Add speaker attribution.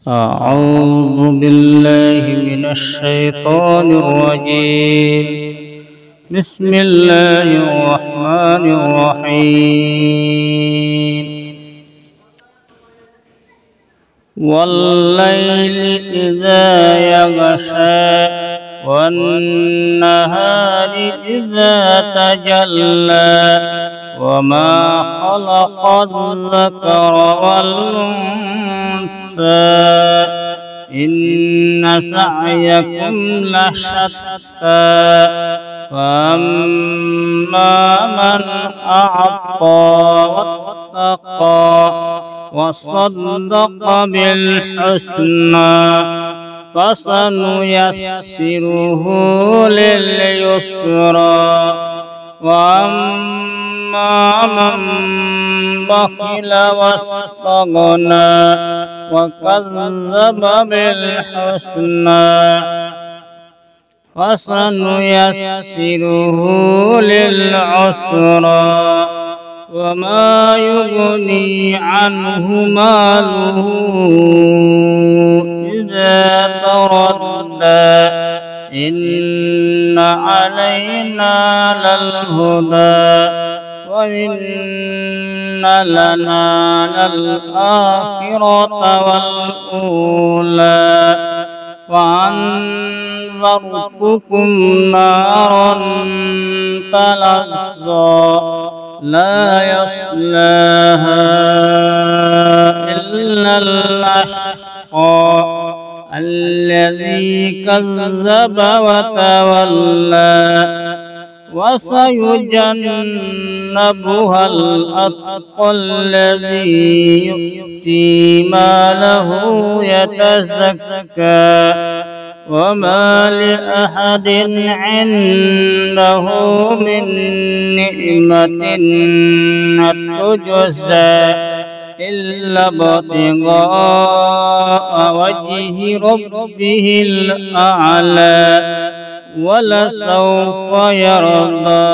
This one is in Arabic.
Speaker 1: أعوذ بالله من الشيطان الرجيم. بسم الله الرحمن الرحيم. والليل إذا يغشى والنهار إذا تجلى وما خلق الذكر والأنثى إن سعيكم لشتى فأما من أعطى واتقى وصدق بالحسنى فسنيسره لليسرى وأما من بخل واستغنى وكذب بالحسنى فسنيسره للعسرى وما يغني عنه ماله إذا تردى إن علينا للهدى وإن لنا للآخرة والأولى وأنذرتكم نارا تلظى لا يصلاها إلا الأشقى الذي كذب وتولى وسيجنبها الأتقى الذي يؤتي ماله يتزكى وما لأحد عنده من نعمة تجزى إلا ابتغاء وجه ربه الأعلى ولسوف يرضى.